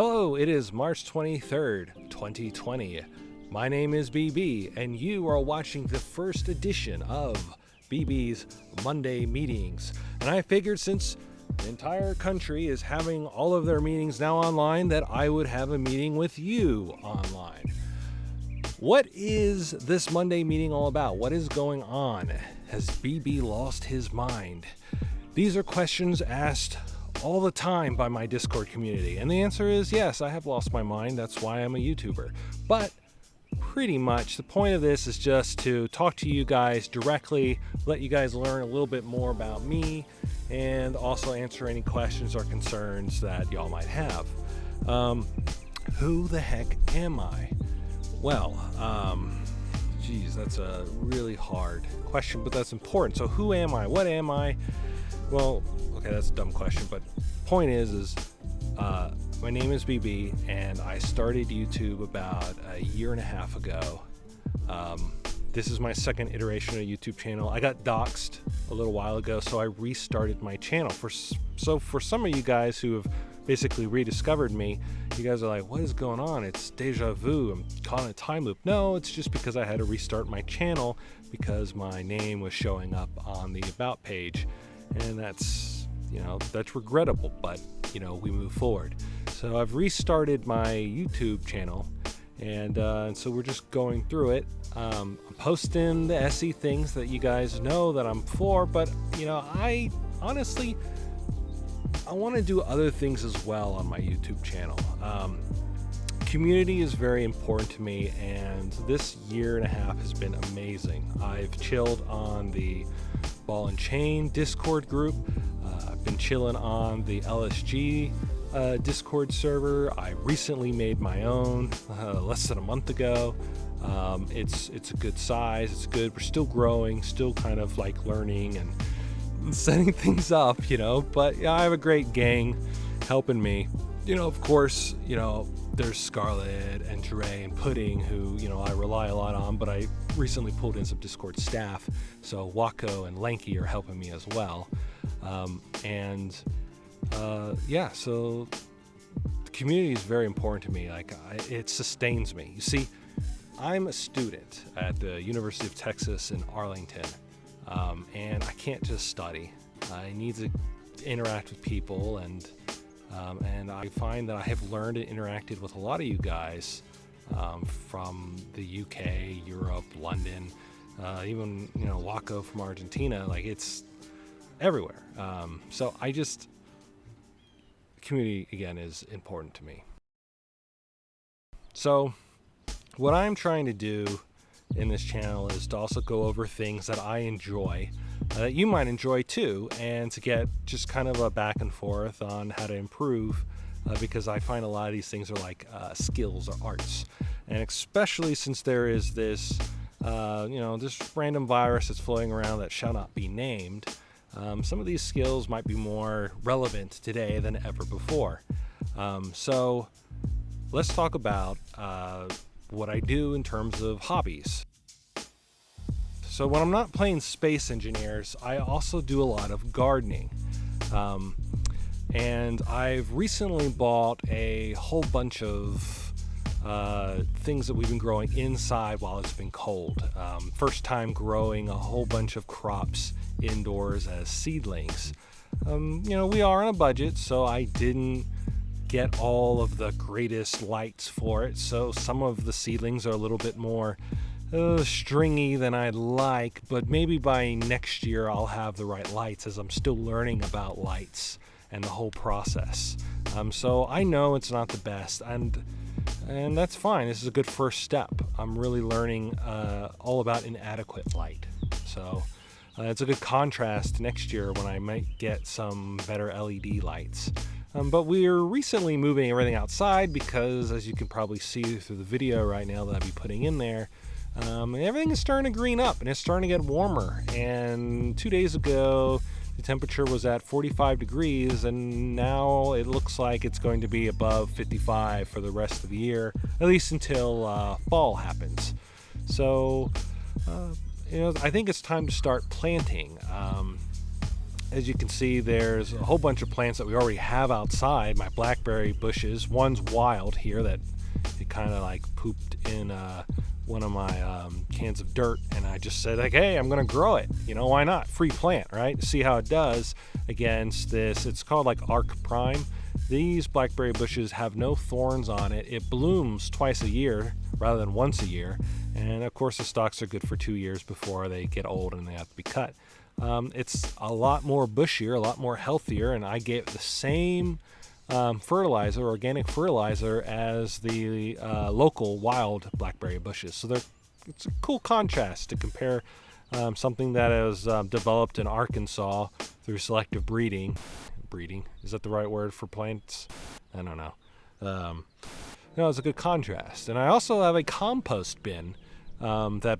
Hello, it is March 23rd, 2020. My name is BB, and you are watching the first edition of BB's Monday Meetings. And I figured since the entire country is having all of their meetings now online, that I would have a meeting with you online. What is this Monday meeting all about? What is going on? Has BB lost his mind? These are questions asked all the time by my Discord community, and the answer is yes, I have lost my mind. That's why I'm a YouTuber. But pretty much the point of this is just to talk to you guys directly, let you guys learn a little bit more about me, and also answer any questions or concerns that y'all might have. Who the heck am I? Well, geez, that's a really hard question, but that's important. So who am I? What am I? Well, okay, that's a dumb question, but point is my name is BB, and I started YouTube about a year and a half ago. This is my second iteration of a YouTube channel. I got doxxed a little while ago, so I restarted my channel. So for some of you guys who have basically rediscovered me, you guys are like, what is going on? It's deja vu. I'm caught in a time loop. No, it's just because I had to restart my channel because my name was showing up on the About page. And that's regrettable, but we move forward. So I've restarted my YouTube channel, and so we're just going through it. I'm posting the SE things that you guys know that I'm for, but I honestly want to do other things as well on my YouTube channel. Community is very important to me, and this year and a half has been amazing. I've chilled on the Ball and Chain Discord group. I've been chilling on the LSG Discord server. I recently made my own less than a month ago. It's a good size. It's good. We're still growing, still kind of like learning and setting things up, but I have a great gang helping me. Of course, there's Scarlett and Dre and Pudding, who, I rely a lot on, but I recently pulled in some Discord staff. So Wako and Lanky are helping me as well. So the community is very important to me. It sustains me. You see, I'm a student at the University of Texas in Arlington, and I can't just study. I need to interact with people, and I find that I have learned and interacted with a lot of you guys from the UK, Europe, London, even Wako from Argentina. It's everywhere. So community again is important to me. So what I'm trying to do in this channel is to also go over things that I enjoy, that you might enjoy too, and to get just kind of a back and forth on how to improve, because I find a lot of these things are like skills or arts, and especially since there is this this random virus that's floating around that shall not be named. Some of these skills might be more relevant today than ever before. So let's talk about what I do in terms of hobbies. So when I'm not playing Space Engineers, I also do a lot of gardening. And I've recently bought a whole bunch of things that we've been growing inside while it's been cold. First time growing a whole bunch of crops indoors as seedlings. We are on a budget, so I didn't get all of the greatest lights for it. So some of the seedlings are a little bit more stringy than I'd like, but maybe by next year I'll have the right lights, as I'm still learning about lights and the whole process. So I know it's not the best, and that's fine. This is a good first step. I'm really learning all about inadequate light. So it's a good contrast next year when I might get some better LED lights. But we're recently moving everything outside because, as you can probably see through the video right now that I'll be putting in there, everything is starting to green up and it's starting to get warmer. And 2 days ago, the temperature was at 45 degrees, and now it looks like it's going to be above 55 for the rest of the year, at least until fall happens. So, I think it's time to start planting. as you can see, there's a whole bunch of plants that we already have outside. My blackberry bushes, one's wild here that it kind of like pooped in one of my cans of dirt, and I just said like, hey, I'm gonna grow it. You know, why not? Free plant, right? See how it does against this. It's called like Arc Prime. These blackberry bushes have no thorns on it. It blooms twice a year rather than once a year, and of course the stalks are good for 2 years before they get old and they have to be cut. It's a lot more bushier, a lot more healthier, and I gave the same fertilizer, organic fertilizer, as the local wild blackberry bushes. So it's a cool contrast to compare something that is developed in Arkansas through selective breeding. Breeding, is that the right word for plants? I don't know. It's a good contrast. And I also have a compost bin that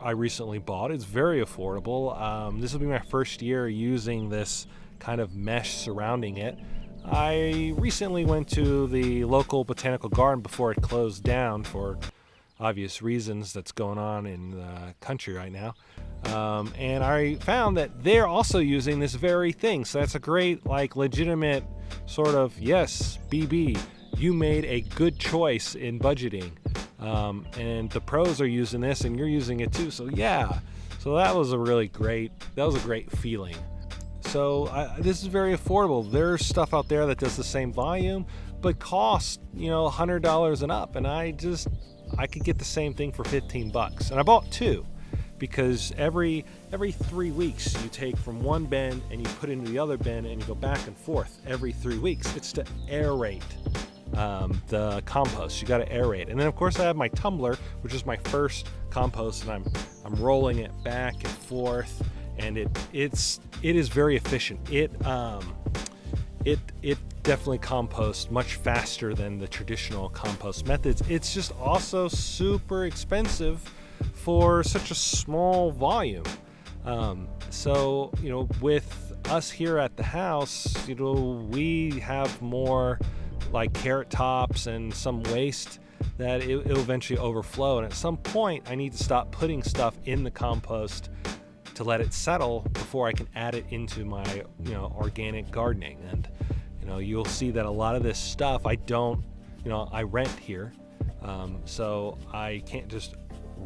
I recently bought. It's very affordable. This will be my first year using this kind of mesh surrounding it. I recently went to the local botanical garden before it closed down for obvious reasons that's going on in the country right now. And I found that they're also using this very thing. So that's a great, like, legitimate sort of, yes, BB, you made a good choice in budgeting. And the pros are using this and you're using it too. So yeah, so that was a great feeling. So this is very affordable. There's stuff out there that does the same volume, but costs, $100 and up. And I could get the same thing for $15. And I bought two because every 3 weeks you take from one bin and you put into the other bin and you go back and forth every 3 weeks. It's to aerate the compost. You got to aerate. And then of course I have my tumbler, which is my first compost, and I'm rolling it back and forth, and it is very efficient. It definitely composts much faster than the traditional compost methods. It's just also super expensive for such a small volume. So with us here at the house, we have more like carrot tops and some waste that it'll eventually overflow, and at some point I need to stop putting stuff in the compost to let it settle before I can add it into my organic gardening. And you'll see that a lot of this stuff I rent here, so I can't just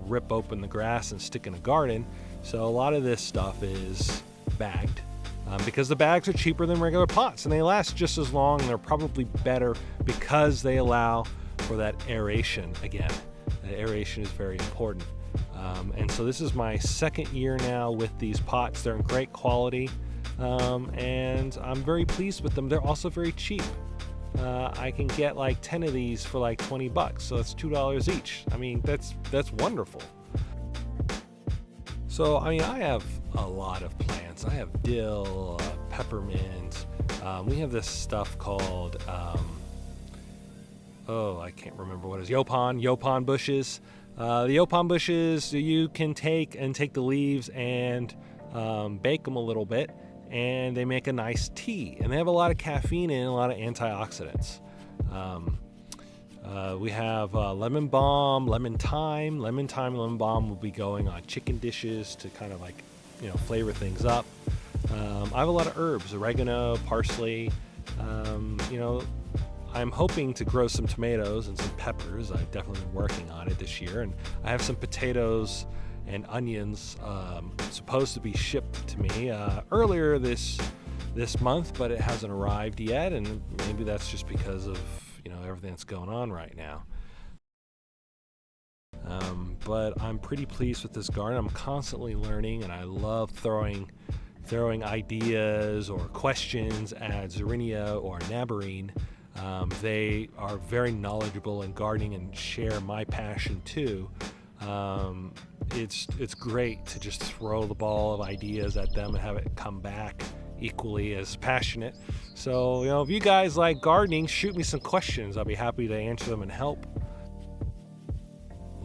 rip open the grass and stick in a garden. So a lot of this stuff is bagged, because the bags are cheaper than regular pots and they last just as long, and they're probably better because they allow for that aeration. Again, the aeration is very important. And so this is my second year now with these pots. They're in great quality, and I'm very pleased with them. They're also very cheap. I can get like 10 of these for like $20, so it's $2 each. I mean, that's wonderful. So I have a lot of plants. I have dill, peppermint. We have this stuff called I can't remember what it is. Yopon bushes. The Yopon bushes, you can take the leaves and bake them a little bit, and they make a nice tea. And they have a lot of caffeine and a lot of antioxidants. We have lemon balm, lemon thyme. Lemon thyme and lemon balm will be going on chicken dishes to kind of like, flavor things up. I have a lot of herbs, oregano, parsley. I'm hoping to grow some tomatoes and some peppers. I've definitely been working on it this year. And I have some potatoes and onions supposed to be shipped to me earlier this month, but it hasn't arrived yet. And maybe that's just because of everything that's going on right now. But I'm pretty pleased with this garden. I'm constantly learning, and I love throwing ideas or questions at Zarinia or Nabarine. They are very knowledgeable in gardening and share my passion too. It's great to just throw the ball of ideas at them and have it come back equally as passionate. So, if you guys like gardening, shoot me some questions. I'll be happy to answer them and help.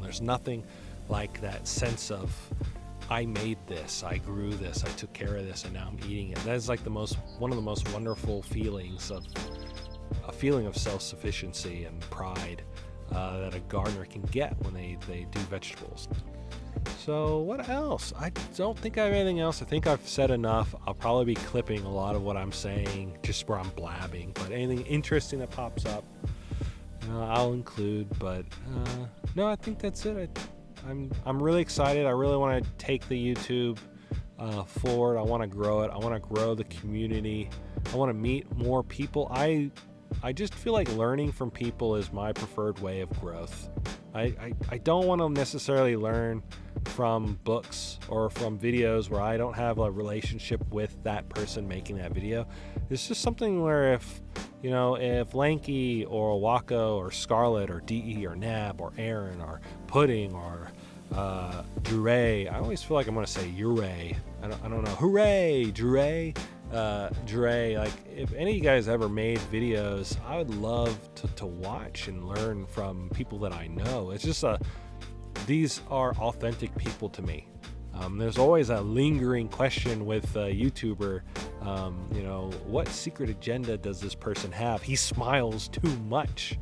There's nothing like that sense of, I made this, I grew this, I took care of this, and now I'm eating it. That is like one of the most wonderful feelings, of a feeling of self-sufficiency and pride that a gardener can get when they do vegetables. So what else? I don't think I have anything else. I think I've said enough. I'll probably be clipping a lot of what I'm saying, just where I'm blabbing. But anything interesting that pops up, I'll include. But no, I think that's it. I'm really excited. I really want to take the YouTube forward. I want to grow it. I want to grow the community. I want to meet more people. I just feel like learning from people is my preferred way of growth. I don't want to necessarily learn from books or from videos where I don't have a relationship with that person making that video. It's just something where if Lanky or Wako or Scarlet or DE or Nab or Aaron or Pudding or Dure, I always feel like I'm going to say Ure. I don't know. Hooray, Dure. Dre, like if any of you guys ever made videos, I would love to watch and learn from people that I know. It's just these are authentic people to me. There's always a lingering question with a YouTuber, what secret agenda does this person have? He smiles too much.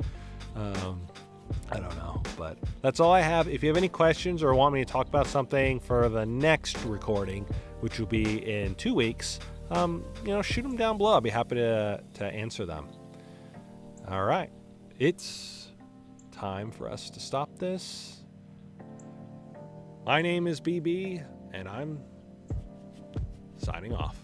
I don't know, but that's all I have. If you have any questions or want me to talk about something for the next recording, which will be in 2 weeks, shoot them down below. I'll be happy to answer them. All right. It's time for us to stop this. My name is BB, and I'm signing off.